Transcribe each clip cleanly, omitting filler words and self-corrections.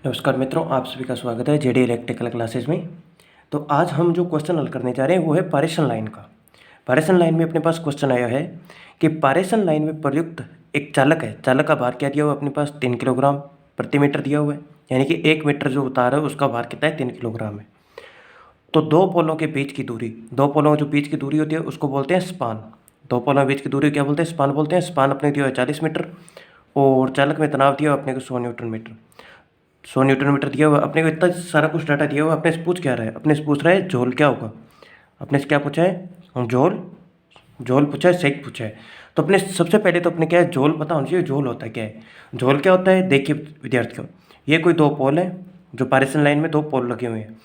नमस्कार मित्रों, आप सभी का स्वागत है जेडी इलेक्ट्रिकल क्लासेस में। तो आज हम जो क्वेश्चन हल करने जा रहे हैं वो है पारेषण लाइन का। पारेषण लाइन में अपने पास क्वेश्चन आया है कि पारेषण लाइन में प्रयुक्त एक चालक है, चालक का भार क्या दिया हुआ है अपने पास 3 किलोग्राम प्रति मीटर दिया हुआ है, यानी कि 1 मीटर जो तार है उसका भार कितना है 3 किलोग्राम है। तो दो पोलों के बीच की दूरी, दो पोलों जो बीच की दूरी होती है उसको बोलते हैं स्पान। दो पोलों के बीच की दूरी क्या बोलते हैं? स्पान बोलते हैं। स्पान अपने दिया हुआ है 40 मीटर और चालक में तनाव दिया हुआ अपने को 100 न्यूटन मीटर। 100 न्यूटन मीटर दिया हुआ, अपने को इतना सारा कुछ डाटा दिया हुआ, अपने से पूछ क्या रहा है? अपने से पूछ रहा है झोल क्या होगा। अपने से क्या पूछा है? झोल। झोल पूछा है, सेक पूछा है। तो अपने सबसे पहले तो अपने क्या है, झोल पता होना चाहिए। झोल होता है क्या है? झोल क्या होता है? देखिए विद्यार्थियों, ये कोई दो पोल है, जो पारेषण लाइन में दो पोल लगे हुए हैं।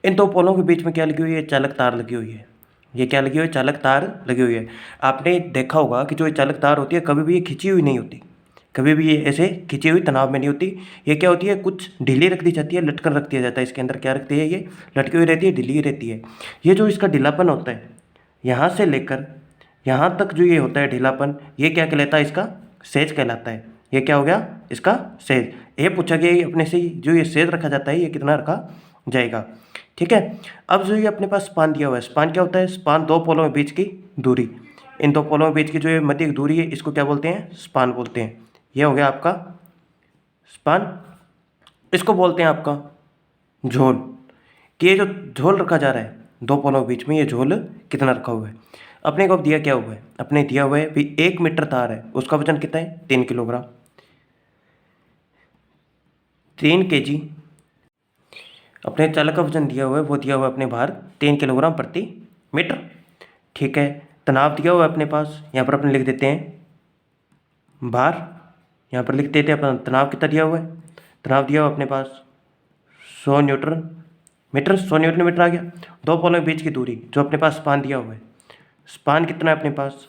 इन दो पोलों के बीच में क्या लगी हुई है? चालक तार लगी हुई है। ये क्या लगी हुई है? चालक तार लगी हुई है। आपने देखा होगा कि जो ये चालक तार होती है कभी भी ये खिंची हुई नहीं होती, कभी भी ये ऐसे खिंची हुई तनाव में नहीं होती। ये क्या होती है? कुछ ढीली रख दी जाती है, लटकन रख दिया जाता है। इसके अंदर क्या रखती है? ये लटकी हुई रहती है, ढीली रहती है। ये जो इसका ढीलापन होता है, यहाँ से लेकर यहाँ तक जो ये होता है ढीलापन, ये क्या कहलाता है? इसका सेज कहलाता है। ये क्या हो गया? इसका सेज। ये पूछा गया ये अपने से जो ये सेज रखा जाता है ये कितना रखा जाएगा। ठीक है। अब जो ये अपने पास स्पान दिया हुआ है, स्पान क्या होता है? स्पान दो पोलों के बीच की दूरी। इन दो पोलों के बीच की जो ये मध्य की दूरी है इसको क्या बोलते हैं? स्पान बोलते हैं। ये हो गया आपका स्पान। इसको बोलते हैं आपका झोल। कि ये जो झोल रखा जा रहा है दो पोलों के बीच में, ये झोल कितना रखा हुआ है? अपने को अब दिया क्या हुआ है? अपने दिया हुआ है भी 1 मीटर तार है, उसका वजन कितना है? 3 किलोग्राम। 3 kg अपने चालक का वजन दिया हुआ है, वो दिया हुआ है अपने भार 3 किलोग्राम प्रति मीटर। ठीक है। तनाव दिया हुआ है अपने पास, यहाँ पर अपने लिख देते हैं भार, यहाँ पर लिख देते हैं अपना तनाव कितना दिया हुआ है। तनाव दिया हुआ अपने पास 100 न्यूटन मीटर। 100 न्यूटन मीटर आ गया। दो पोलों के बीच की दूरी जो अपने पास स्पान दिया हुआ है, स्पान कितना है अपने पास?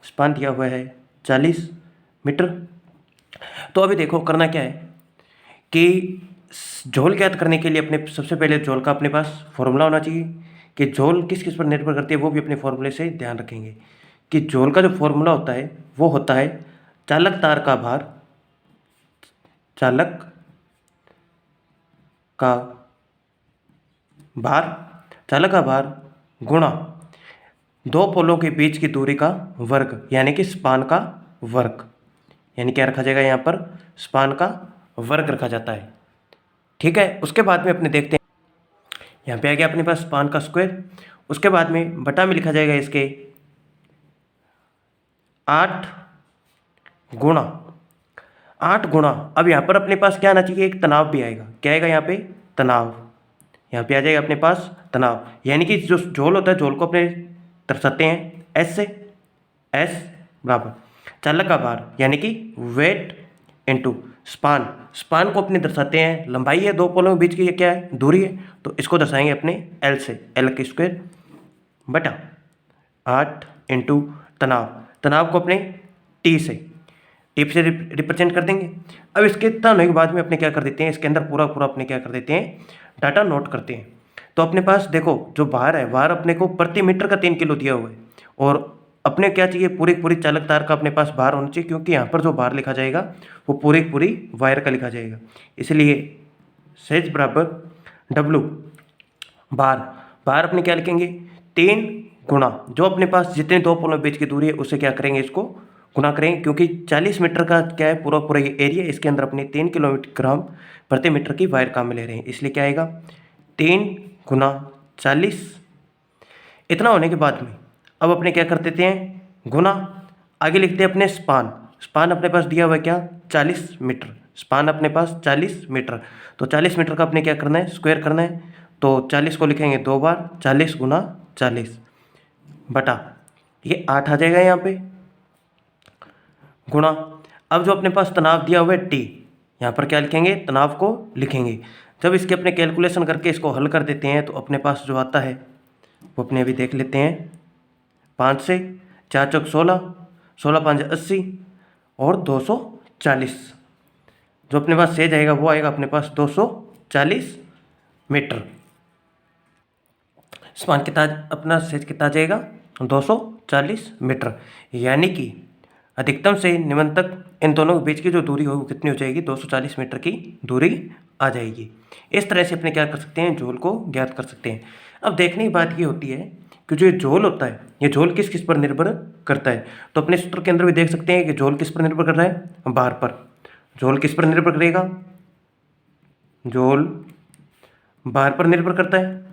स्पान दिया हुआ है 40 मीटर। तो अभी देखो करना क्या है कि झोल ज्ञात करने के लिए अपने सबसे पहले झोल का अपने पास फॉर्मूला होना चाहिए कि झोल किस किस पर निर्भर करती है, वो भी अपने फॉर्मूले से ध्यान रखेंगे कि झोल का जो फॉर्मूला होता है वो होता है चालक तार का भार, चालक का भार, चालक का भार गुणा दो पोलों के बीच की दूरी का वर्ग, यानी कि स्पान का वर्ग। यानी क्या रखा जाएगा? यहाँ पर स्पान का वर्ग रखा जाता है। ठीक है। उसके बाद में अपने देखते हैं, यहाँ पे आ गया अपने पास स्पान का स्क्वायर। उसके बाद में बटा में लिखा जाएगा इसके 8 गुणा 8 गुणा। अब यहाँ पर अपने पास क्या आना चाहिए? एक तनाव भी आएगा। क्या आएगा यहाँ पे? तनाव। यहाँ पे आ जाएगा अपने पास तनाव, यानी कि जो झोल होता है झोल को अपने दर्शाते हैं एस से। एस बराबर चालक का भार यानी कि वेट इनटू स्पान। स्पान को अपने दर्शाते हैं, लंबाई है दो पोलों के बीच की, ये क्या है? दूरी है, तो इसको दर्शाएंगे अपने एल से। एल के स्क्वायर बटा 8 इंटू तनाव। तनाव को अपने टी से रिप्रेजेंट कर देंगे। अब इसके इतना होने के बाद में अपने क्या कर देते हैं, इसके अंदर पूरा पूरा अपने क्या कर देते हैं? डाटा नोट करते हैं। तो अपने पास देखो जो भार है, भार अपने को प्रति मीटर का 3 किलो दिया हुआ है और अपने क्या चाहिए? पूरी पूरी चालक तार का अपने पास भार होना चाहिए, क्योंकि यहाँ पर जो भार लिखा जाएगा वो पूरी पूरी वायर का लिखा जाएगा। इसलिए सेज बराबर डब्लू भार। भार अपने क्या लिखेंगे? 3 गुणा जो अपने पास जितने दो पोलों के बीच की दूरी है उससे क्या करेंगे? इसको गुना करेंगे, क्योंकि 40 मीटर का क्या है पूरा पूरा ये एरिया, इसके अंदर अपने 3 किलोग्राम प्रति मीटर की वायर काम में ले रहे हैं, इसलिए क्या आएगा? 3 गुना 40। इतना होने के बाद में अब अपने क्या कर देते हैं? गुना। आगे लिखते हैं अपने स्पान। स्पान अपने पास दिया हुआ है क्या? 40 मीटर। स्पान अपने पास 40 मीटर। तो 40 मीटर का अपने क्या करना है? स्क्वायर करना है। तो 40 को लिखेंगे 2 बार, 40 गुना 40 बटा ये 8 आ जाएगा यहाँ पे गुणा। अब जो अपने पास तनाव दिया हुआ है टी, यहाँ पर क्या लिखेंगे? तनाव को लिखेंगे। जब इसके अपने कैलकुलेशन करके इसको हल कर देते हैं तो अपने पास जो आता है वो अपने अभी देख लेते हैं। 5 से 4 चौक 16, 16 5 80 और 240। जो अपने पास सेज आएगा वो आएगा अपने पास 240 मीटर। स्पान कितना अपना सेज कितना आ जाएगा? 240 मीटर। यानी कि अधिकतम से निम्न तक इन दोनों के बीच की जो दूरी हो वो कितनी हो जाएगी? 240 मीटर की दूरी आ जाएगी। इस तरह से अपने क्या कर सकते हैं, झोल को ज्ञात कर सकते हैं। अब देखने की बात ये होती है कि जो ये झोल होता है, ये झोल किस किस पर निर्भर करता है। तो अपने सूत्र के अंदर भी देख सकते हैं कि झोल किस पर निर्भर कर रहा है, भार पर। झोल किस पर निर्भर करेगा, झोल भार पर निर्भर करता है,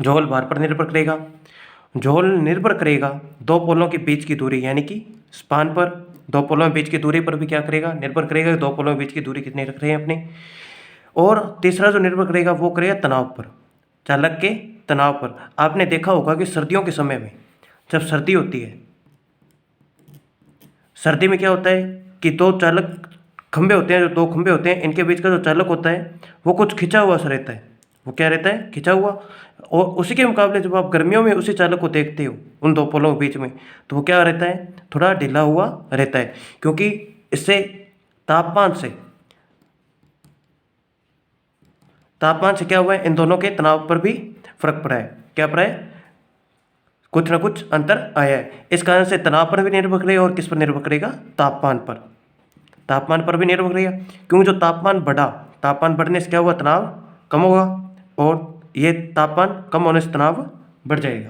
झोल भार पर निर्भर करेगा। झोल निर्भर करेगा दो पोलों के बीच की दूरी यानी कि स्पान पर। दो पोलों के बीच की दूरी पर भी क्या करेगा, निर्भर करेगा। दो पोलों के बीच की दूरी कितनी रख रहे हैं अपने। और तीसरा जो निर्भर करेगा वो करेगा तनाव पर, चालक के तनाव पर। आपने देखा होगा कि सर्दियों के समय में जब सर्दी होती है, सर्दी में क्या होता है कि दो चालक खंभे होते हैं, जो दो खंभे होते हैं, इनके बीच का जो चालक होता है वो कुछ खिंचा हुआ सा रहता है। वो क्या रहता है, खिंचा हुआ। और उसी के मुकाबले जब आप गर्मियों में उसी चालक को देखते हो उन दो पोलों के बीच में, तो वो क्या रहता है, थोड़ा ढीला हुआ रहता है। क्योंकि इससे तापमान से क्या हुआ है, इन दोनों के तनाव पर भी फर्क पड़ा है। क्या पड़ा है, कुछ ना कुछ अंतर आया है। इस कारण से तनाव पर भी निर्भर करेगा और किस पर निर्भर करेगा, तापमान पर। तापमान पर भी निर्भर करेगा, क्योंकि जो तापमान बढ़ा, तापमान बढ़ने से क्या हुआ, तनाव कम होगा। और ये तापमान कम होने से तनाव बढ़ जाएगा।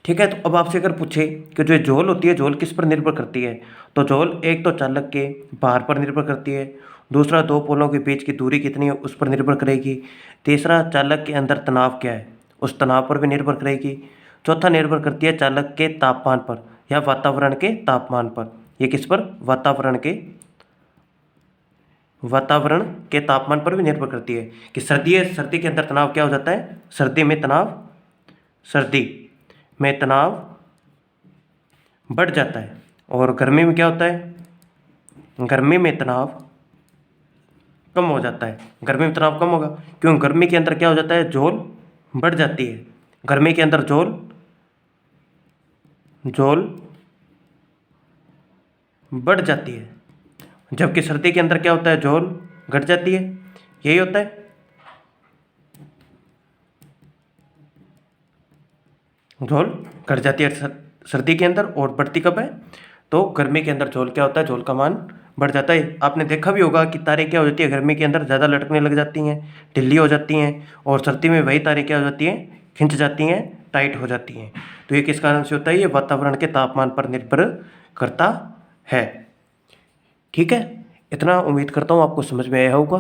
ठीक है। तो अब आपसे अगर पूछे कि जो झोल होती है, झोल किस पर निर्भर करती है, तो झोल एक तो चालक के भार पर निर्भर करती है, दूसरा दो पोलों के बीच की दूरी कितनी है उस पर निर्भर करेगी, तीसरा चालक के अंदर तनाव क्या है उस तनाव पर भी निर्भर करेगी, चौथा निर्भर करती है चालक के तापमान पर या वातावरण के तापमान पर। ये किस पर, वातावरण के तापमान पर भी निर्भर करती है कि सर्दी के अंदर तनाव क्या हो जाता है, सर्दी में तनाव बढ़ जाता है। और गर्मी में क्या होता है, गर्मी में तनाव कम हो जाता है। गर्मी में तनाव कम होगा क्योंकि गर्मी के अंदर क्या हो जाता है, झोल बढ़ जाती है। गर्मी के अंदर झोल बढ़ जाती है, जबकि सर्दी के अंदर क्या होता है, झोल घट जाती है। यही होता है। झोल घट जाती है सर्दी के अंदर और बढ़ती कब है, तो गर्मी के अंदर झोल क्या होता है, झोल का मान बढ़ जाता है। आपने देखा भी होगा कि तारें क्या हो जाती है, गर्मी के अंदर ज़्यादा लटकने लग जाती हैं, ढीली हो जाती हैं, और सर्दी में वही तारें क्या हो जाती हैं, खिंच जाती हैं, टाइट हो जाती हैं। तो ये किस कारण से होता है, ये वातावरण के तापमान पर निर्भर करता है। ठीक है, इतना उम्मीद करता हूँ आपको समझ में आया होगा।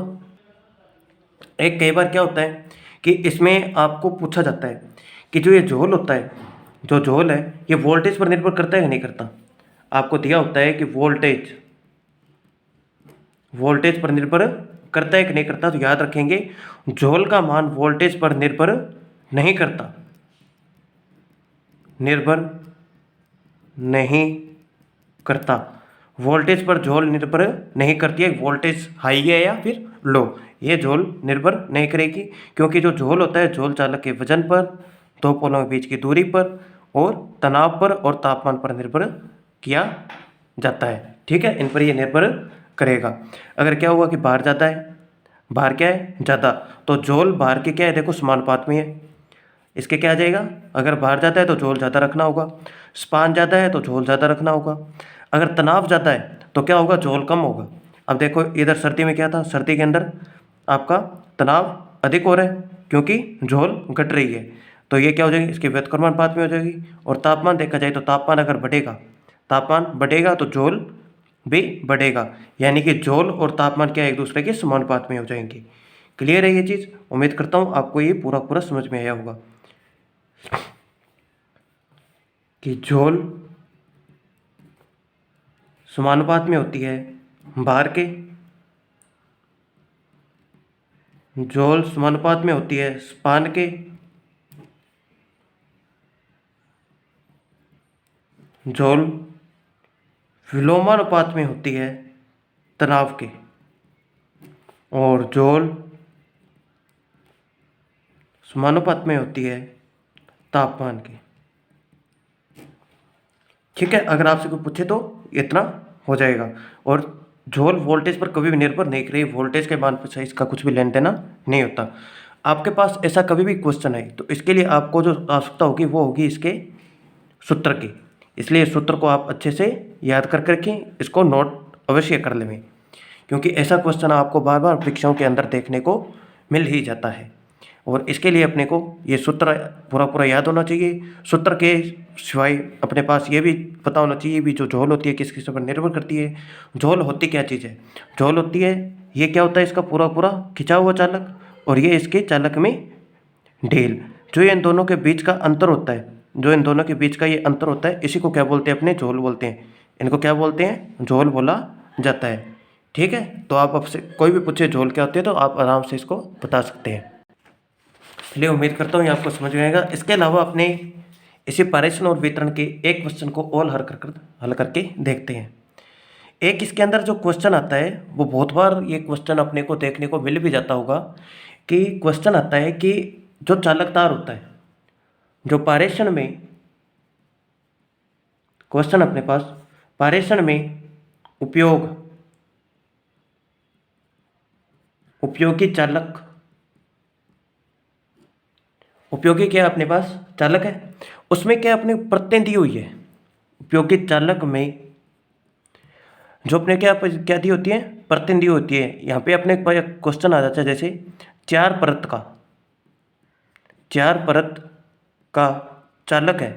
एक कई बार क्या होता है कि इसमें आपको पूछा जाता है कि जो ये झोल होता है, जो झोल है ये वोल्टेज पर निर्भर करता है या नहीं करता। आपको दिया होता है कि वोल्टेज पर निर्भर करता है कि नहीं करता। तो याद रखेंगे, झोल का मान वोल्टेज पर निर्भर नहीं करता, वोल्टेज पर झोल निर्भर नहीं करती है। वोल्टेज हाई है या फिर लो, ये झोल निर्भर नहीं करेगी, क्योंकि जो झोल होता है, झोल चालक के वजन पर, दो पोलों के बीच की दूरी पर और तनाव पर और तापमान पर निर्भर किया जाता है। ठीक है, इन पर ये निर्भर करेगा। अगर क्या हुआ कि भार ज़्यादा है, भार क्या है, ज़्यादा, तो झोल भार के क्या है, देखो समानुपात में है। इसके क्या आ जाएगा, अगर भार ज़्यादा है तो झोल ज़्यादा रखना होगा, स्पान ज़्यादा है तो झोल ज़्यादा रखना होगा। अगर तनाव ज़्यादा है तो क्या होगा, झोल कम होगा। अब देखो इधर सर्दी में क्या था, सर्दी के अंदर आपका तनाव अधिक हो रहा है क्योंकि झोल घट रही है, तो ये क्या हो जाएगी, इसके व्युत्क्रमानुपात में हो जाएगी। और तापमान देखा जाए तो तापमान अगर बढ़ेगा तो झोल भी बढ़ेगा, यानी कि झोल और तापमान क्या एक दूसरे के समानुपात में हो जाएंगे। क्लियर है ये चीज़। उम्मीद करता हूँ आपको ये पूरा समझ में आया होगा कि झोल समानुपात में होती है भार के, झोल समानुपात में होती है स्पान के, झोल विलोमानुपात में होती है तनाव के, और झोल समानुपात में होती है तापमान की। ठीक है, अगर आपसे कोई पूछे तो इतना हो जाएगा। और झोल वोल्टेज पर कभी भी निर्भर नहीं करेगी, वोल्टेज के मान पर से इसका कुछ भी लेन देना नहीं होता। आपके पास ऐसा कभी भी क्वेश्चन है तो इसके लिए आपको जो आवश्यकता होगी वो होगी इसके सूत्र की। इसलिए सूत्र को आप अच्छे से याद करके रखें, इसको नोट अवश्य कर लें, क्योंकि ऐसा क्वेश्चन आपको बार बार परीक्षाओं के अंदर देखने को मिल ही जाता है। और इसके लिए अपने को ये सूत्र पूरा पूरा याद होना चाहिए। सूत्र के सिवाय अपने पास ये भी पता होना चाहिए भी जो झोल होती है किस किस पर निर्भर करती है। झोल होती क्या चीज़ है? झोल होती है, ये क्या होता है, इसका पूरा पूरा खिंचा हुआ चालक, और ये इसके चालक में ढील। जो इन दोनों के बीच का अंतर होता है, जो इन दोनों के बीच का ये अंतर होता है, इसी को क्या बोलते हैं? अपने झोल बोलते हैं। इनको क्या बोलते हैं? झोल बोला जाता है। ठीक है, तो आप आपसे कोई भी पूछे झोल क्या होती है तो आप आराम से इसको बता सकते हैं। चलिए, उम्मीद करता हूँ ये आपको समझ में आएगा। इसके अलावा अपने इसी पारेषण और वितरण के एक क्वेश्चन को और हल करके देखते हैं। एक इसके अंदर जो क्वेश्चन आता है वो बहुत बार ये क्वेश्चन अपने को देखने को मिल भी जाता होगा कि क्वेश्चन आता है कि जो चालक तार होता है, जो पारेषण में क्वेश्चन अपने पास पारेषण में उपयोगी चालक, उपयोगी क्या अपने पास चालक है, उसमें क्या अपने प्रत्यय दी हुई है। उपयोगी चालक में जो अपने क्या दी होती है? प्रत्यय दी होती है। यहाँ पे अपने क्वेश्चन आ जाता है जैसे चार परत का चालक है,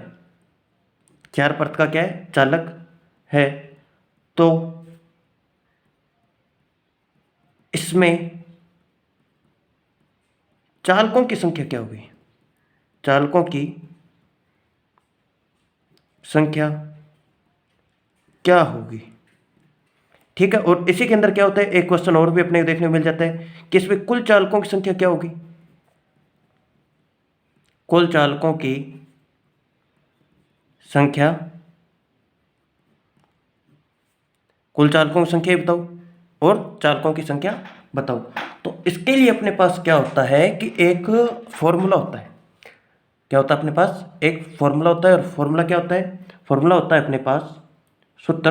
चार परत का क्या है? चालक है। तो इसमें चालकों की संख्या क्या होगी? चालकों की संख्या क्या होगी? ठीक है, और इसी के अंदर क्या होता है, एक क्वेश्चन और भी अपने देखने को मिल जाता है कि इसमें कुल चालकों की संख्या क्या होगी? कुल चालकों की संख्या, कुल चालकों की संख्या बताओ और चालकों की संख्या बताओ। तो इसके लिए अपने पास क्या होता है कि एक फॉर्मूला होता है। क्या होता है अपने पास? एक फॉर्मूला होता है। और फॉर्मूला क्या होता है? फॉर्मूला होता है अपने पास सूत्र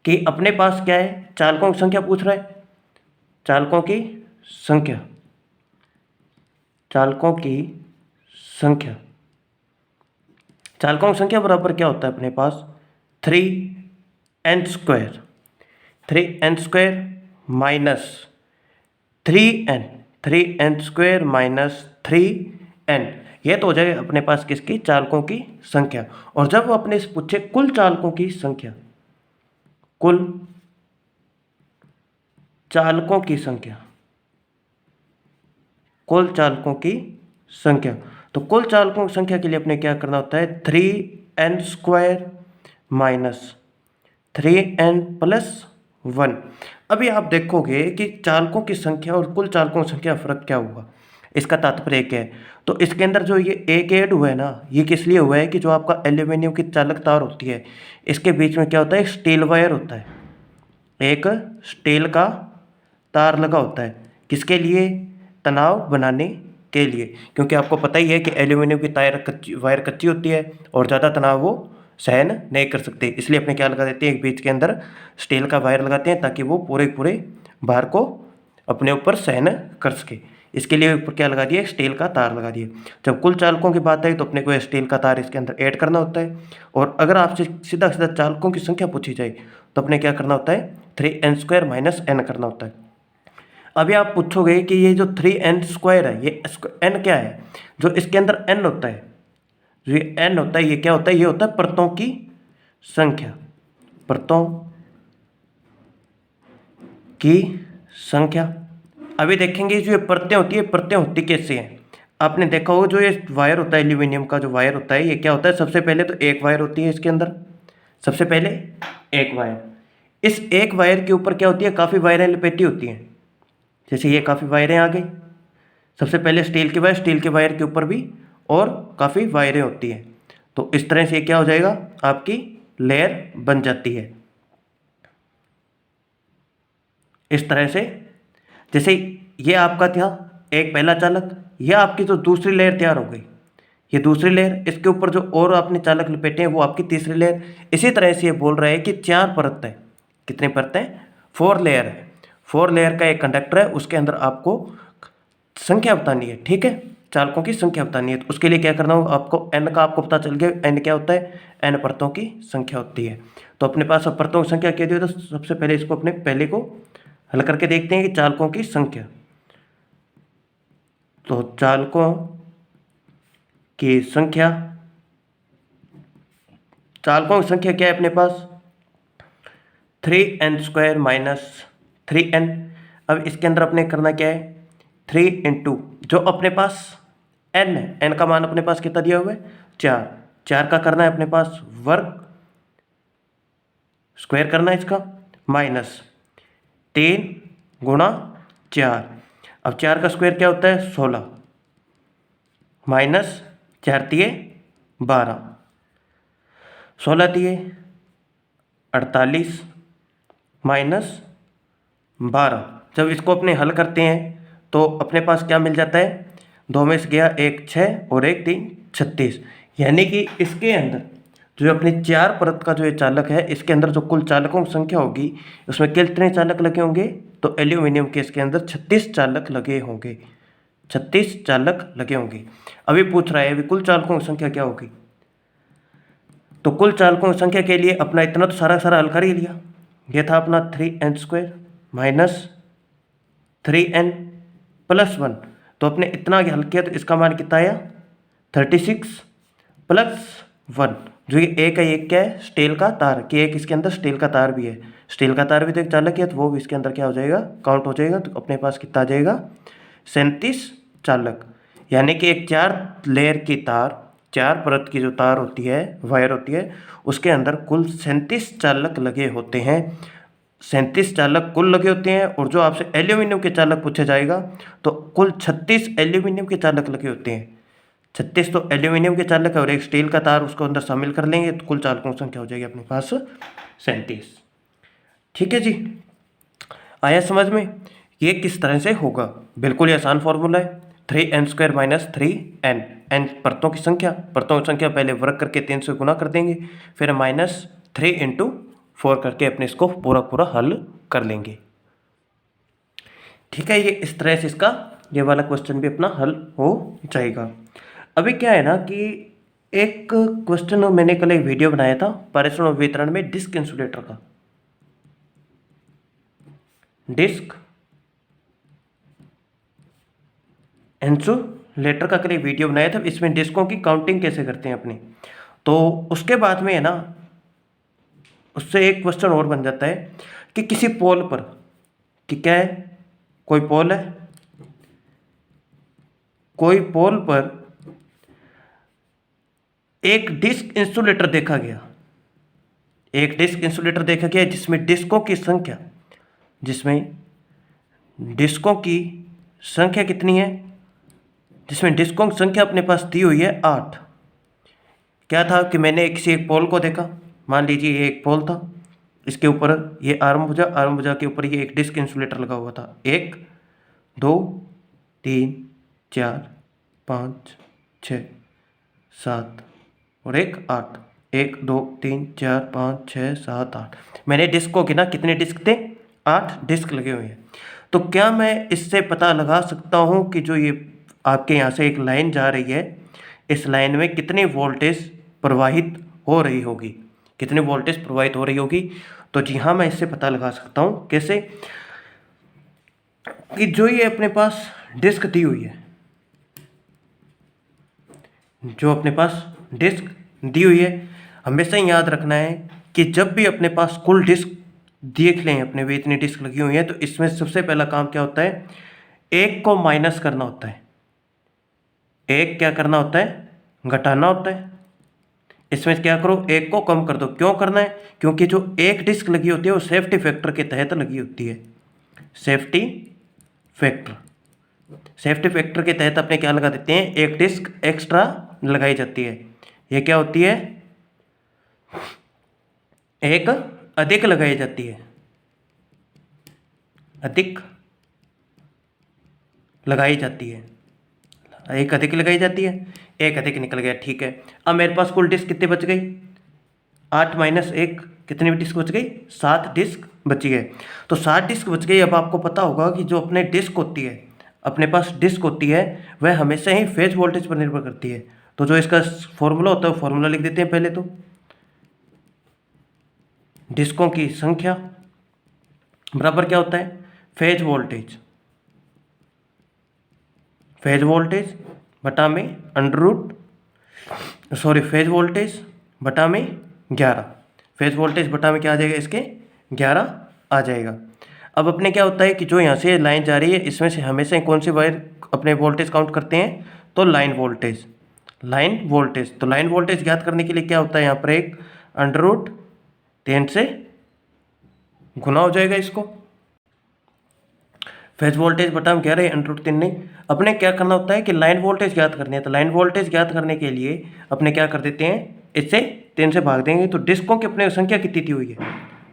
कि अपने पास क्या है? चालकों की संख्या पूछ रहा है, चालकों की संख्या, चालकों की संख्या, चालकों की संख्या बराबर क्या होता है अपने पास? 3n square, 3n square minus 3n, 3n square minus 3n, यह तो हो जाएगा अपने पास किसकी? चालकों की संख्या। और जब वो अपने से पूछे कुल चालकों की संख्या, कुल चालकों की संख्या, कुल चालकों की संख्या, तो कुल चालकों की संख्या के लिए अपने क्या करना होता है? 3n square minus 3n plus 1। अभी आप देखोगे कि चालकों की संख्या और कुल चालकों की संख्या फर्क क्या होगा, इसका तात्पर्य क्या है? तो इसके अंदर जो ये एक ऐड हुआ है ना, ये किस लिए हुआ है कि जो आपका एल्यूमिनियम की चालक तार होती है, इसके बीच में क्या होता है? स्टील वायर होता है, एक स्टील का तार लगा होता है। किसके लिए? तनाव बनाने के लिए। क्योंकि आपको पता ही है कि एल्यूमिनियम की वायर कच्ची होती है और ज़्यादा तनाव वो सहन नहीं कर सकते, इसलिए अपने क्या लगा देते हैं? एक बीच के अंदर स्टील का वायर लगाते हैं ताकि वो पूरे भार को अपने ऊपर सहन कर सके। इसके लिए ऊपर क्या लगा दिया? स्टील का तार लगा दिया। जब कुल चालकों की बात आई तो अपने को स्टील का तार इसके अंदर ऐड करना होता है। और अगर आपसे सीधा सीधा चालकों की संख्या पूछी जाए तो अपने क्या करना होता है? 3n स्क्वायर माइनस n करना होता है। अभी आप पूछोगे कि ये जो 3n स्क्वायर है, ये n क्या है? जो इसके अंदर n होता है, जो ये n होता है, ये क्या होता है? ये होता है परतों की संख्या, परतों की संख्या। अभी देखेंगे जो ये परतें होती है, परतें होती कैसे हैं? आपने देखा होगा जो ये वायर होता है, एल्यूमिनियम का जो वायर होता है, ये क्या होता है? सबसे पहले तो एक वायर होती है इसके अंदर, सबसे पहले एक वायर। इस एक वायर के ऊपर क्या होती है? काफ़ी वायरें लपेटी होती हैं। जैसे ये काफ़ी वायरें आ गई, सबसे पहले स्टील के वायर, स्टील के वायर के ऊपर भी और काफ़ी वायरें होती हैं। तो इस तरह से ये क्या हो जाएगा? आपकी लेयर बन जाती है इस तरह से। जैसे ये आपका था एक पहला चालक, यह आपकी जो दूसरी लेयर तैयार हो गई, ये दूसरी लेयर, इसके ऊपर जो और आपने चालक लपेटे हैं वो आपकी तीसरी लेयर। इसी तरह से ये बोल रहा है कि 4 परत है। कितनी परतें? 4 लेयर है। 4 लेयर का एक कंडक्टर है, उसके अंदर आपको संख्या बतानी है। ठीक है, चालकों की संख्या बतानी है। तो उसके लिए क्या करना होगा आपको, एन का आपको पता चल गया, एन क्या होता है, एन परतों की संख्या होती है। तो अपने पास अब परतों की संख्या क्या दी हो, तो सबसे पहले इसको अपने पहले को हल करके देखते हैं कि चालकों की संख्या। तो चालकों की संख्या, चालकों की संख्या क्या है अपने पास, 3n² माइनस 3n। अब इसके अंदर अपने करना क्या है, 3 इंटू जो अपने पास n है, n का मान अपने पास कितना दिया हुआ है, 4, 4 का करना है अपने पास वर्ग, स्क्वायर करना है इसका, माइनस 3 गुणा 4। अब 4 का स्क्वायर क्या होता है, 16, माइनस 4 तिये 12, 16 तिये 48, माइनस 12। जब इसको अपने हल करते हैं तो अपने पास क्या मिल जाता है, 2 में से गया 1 6 और 1 3 36। यानी कि इसके अंदर जो अपनी 4 परत का जो ये चालक है, इसके अंदर जो कुल चालकों की संख्या होगी उसमें कितने चालक लगे होंगे, तो एल्यूमिनियम के इसके अंदर 36 चालक लगे होंगे, 36 चालक लगे होंगे। अभी पूछ रहा है अभी कुल चालकों की संख्या क्या होगी। तो कुल चालकों की संख्या के लिए अपना इतना तो सारा हल कर ही लिया। ये था अपना 3n² माइनस 3n प्लस 1। तो अपने इतना हल किया तो इसका मान कितना आया, 36 प्लस 1। जो ये एक है, एक क्या है, स्टील का तार, कि एक इसके अंदर स्टील का तार भी है, स्टील का तार भी तो एक चालक है, तो वो भी इसके अंदर क्या हो जाएगा, काउंट हो जाएगा। तो अपने पास कितना आ जाएगा, 37 चालक। यानी कि एक 4 लेयर की तार, 4 परत की जो तार होती है, वायर होती है, उसके अंदर कुल 37 चालक लगे होते हैं। 37 चालक कुल लगे होते हैं। और जो आपसे एल्यूमिनियम के चालक पूछा जाएगा तो कुल 36 एल्यूमिनियम के चालक लगे होते हैं। 36 तो एल्यूमिनियम के चालक है और एक स्टील का तार उसको अंदर शामिल कर लेंगे तो कुल चालकों की संख्या हो जाएगी अपने पास 37। ठीक है जी, आया समझ में। ये किस तरह से होगा, बिल्कुल ही आसान फॉर्मूला है, 3n² माइनस 3n, n परतों की संख्या, परतों की संख्या पहले वर्ग करके 3 से गुना कर देंगे, फिर माइनस 3 इंटू 4 करके अपने इसको पूरा हल कर लेंगे। ठीक है, ये इस तरह से इसका ये वाला क्वेश्चन भी अपना हल हो जाएगा। अभी क्या है ना कि एक क्वेश्चन मैंने कल एक वीडियो बनाया था पारेषण और वितरण में डिस्क इंसुलेटर का, डिस्क इंसुलेटर का कल एक वीडियो बनाया था। इसमें डिस्कों की काउंटिंग कैसे करते हैं अपने, तो उसके बाद में है ना, उससे एक क्वेश्चन और बन जाता है कि किसी पोल पर, कि क्या है, कोई पोल है, कोई पोल पर एक डिस्क इंसुलेटर देखा गया, एक डिस्क इंसुलेटर देखा गया जिसमें डिस्कों की संख्या, जिसमें डिस्कों की संख्या कितनी है, जिसमें डिस्कों की संख्या अपने पास दी हुई है 8। क्या था कि मैंने किसी एक पोल को देखा, मान लीजिए ये एक पोल था, इसके ऊपर ये आर्म भुजा के ऊपर ये एक डिस्क इंसुलेटर लगा हुआ था, 1 2 3 4 5 6 7 और 8, 1 2 3 4 5 6 7 8। मैंने डिस्क को गिना, कितने डिस्क थे, 8 डिस्क लगे हुए हैं। तो क्या मैं इससे पता लगा सकता हूँ कि जो ये आपके यहाँ से एक लाइन जा रही है, इस लाइन में कितनी वोल्टेज प्रवाहित हो रही होगी, कितनी वोल्टेज प्रवाहित हो रही होगी। तो जी हाँ, मैं इससे पता लगा सकता हूँ। कैसे, कि जो ये अपने पास डिस्क दी हुई है, जो अपने पास डिस्क दी हुई है, हमेशा याद रखना है कि जब भी अपने पास कुल डिस्क देख लें अपने वे इतनी डिस्क लगी हुई है, तो इसमें सबसे पहला काम क्या होता है, एक को माइनस करना होता है, एक क्या करना होता है, घटाना होता है। इसमें क्या करो, एक को कम कर दो। क्यों करना है, क्योंकि जो एक डिस्क लगी होती है वो सेफ्टी फैक्टर के तहत लगी होती है, सेफ्टी फैक्टर, सेफ्टी फैक्टर के तहत अपने क्या लगा देते हैं, एक डिस्क एक्स्ट्रा लगाई जाती है। ये क्या होती है, एक अधिक लगाई जाती है, अधिक लगाई जाती है, एक अधिक लगाई जाती है, एक अधिक निकल गया। ठीक है, अब मेरे पास कुल डिस्क कितने बच गई, 8 माइनस 1, कितनी डिस्क बच गई, 7 डिस्क बची है। तो 7 डिस्क बच गई। अब आपको पता होगा कि जो अपने डिस्क होती है, अपने पास डिस्क होती है वह हमेशा ही फेज वोल्टेज पर निर्भर करती है। तो जो इसका फॉर्मूला होता है वो फॉर्मूला लिख देते हैं पहले तो। डिस्कों की संख्या बराबर क्या होता है, फेज वोल्टेज, फेज वोल्टेज बटा में फेज वोल्टेज बटा में 11, फेज वोल्टेज बटा में क्या आ जाएगा, इसके 11 आ जाएगा। अब अपने क्या होता है कि जो यहाँ से लाइन जा रही है इसमें से हमेशा कौन सी वायर अपने वोल्टेज काउंट करते हैं, तो लाइन वोल्टेज, लाइन वोल्टेज। तो लाइन वोल्टेज ज्ञात करने के लिए क्या होता है, यहाँ पर एक √10 से गुना हो जाएगा इसको, फेज वोल्टेज बटा में 11 √3 नहीं। अपने क्या करना होता है कि लाइन वोल्टेज ज्ञात करनी है, तो लाइन वोल्टेज ज्ञात करने के लिए अपने क्या कर देते हैं, इससे 3 से भाग देंगे। तो डिस्कों की अपने संख्या कितनी दी हुई है,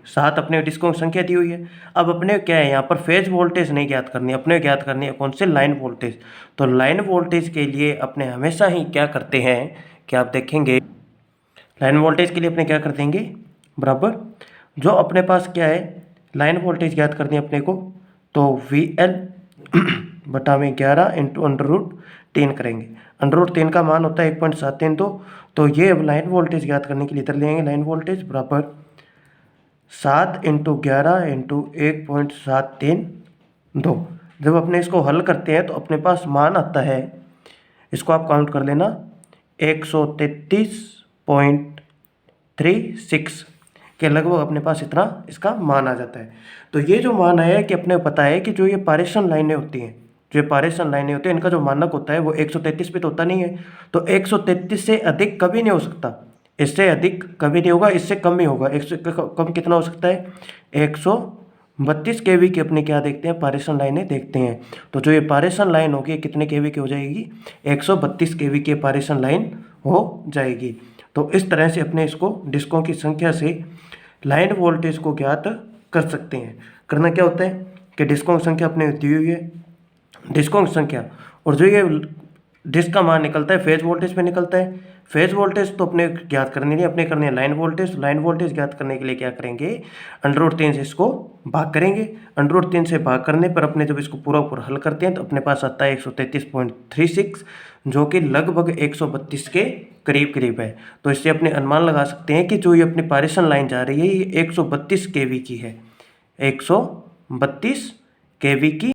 7 अपने डिस्कों की संख्या दी हुई है। अब अपने क्या है, यहाँ पर फेज वोल्टेज नहीं ज्ञात करनी है, अपने ज्ञात करनी है कौन से, लाइन वोल्टेज। तो लाइन वोल्टेज के लिए अपने हमेशा ही क्या करते हैं कि आप देखेंगे, लाइन वोल्टेज के लिए अपने क्या कर देंगे, बराबर जो अपने पास क्या है लाइन वोल्टेज ज्ञात करनी है अपने को, तो VL बटा में 11 इंटू √3 करेंगे। √3 का मान होता है 1.732। तो ये अब लाइन वोल्टेज ज्ञात करने के लिए इधर ले आएंगे, लाइन वोल्टेज बराबर 7 इंटू 11 इंटू 1.732। जब अपने इसको हल करते हैं तो अपने पास मान आता है, इसको आप काउंट कर लेना, 133.36 के लगभग अपने पास इतना इसका मान आ जाता है। तो ये जो मान आया है कि अपने पता है कि जो ये पारेषण लाइनें होती हैं, जो ये पारेषण लाइनें होती हैं, इनका जो मानक होता है वो 133 पे तो होता नहीं है। तो 133 से अधिक कभी नहीं हो सकता, इससे अधिक कभी नहीं होगा, इससे कम ही होगा। 100 कम कितना हो सकता है, 132 kV की अपने क्या देखते हैं, पारेषण लाइनें देखते हैं। तो जो ये पारेषण लाइन होगी कितने kV की हो जाएगी, 132 kV की पारेषण लाइन हो जाएगी। तो इस तरह से अपने इसको डिस्कों की संख्या से लाइन वोल्टेज को ज्ञात कर सकते हैं। करना क्या होता है कि डिस्कों की संख्या अपने दी हुई है, डिस्कों की संख्या, और जो ये डिस्क का मान निकलता है फेज वोल्टेज पे निकलता है। फेज वोल्टेज तो अपने ज्ञात करनी नहीं, अपने करनी है लाइन वोल्टेज। लाइन वोल्टेज ज्ञात करने के लिए क्या करेंगे, √3 से इसको भाग करेंगे। √3 से भाग करने पर अपने जब इसको पूरा हल करते हैं तो अपने पास आता है 133.36, जो कि लगभग 132 के करीब करीब है। तो इससे अपने अनुमान लगा सकते हैं कि जो ये अपनी पारेषण लाइन जा रही है ये 132 kV की है, 132 kV की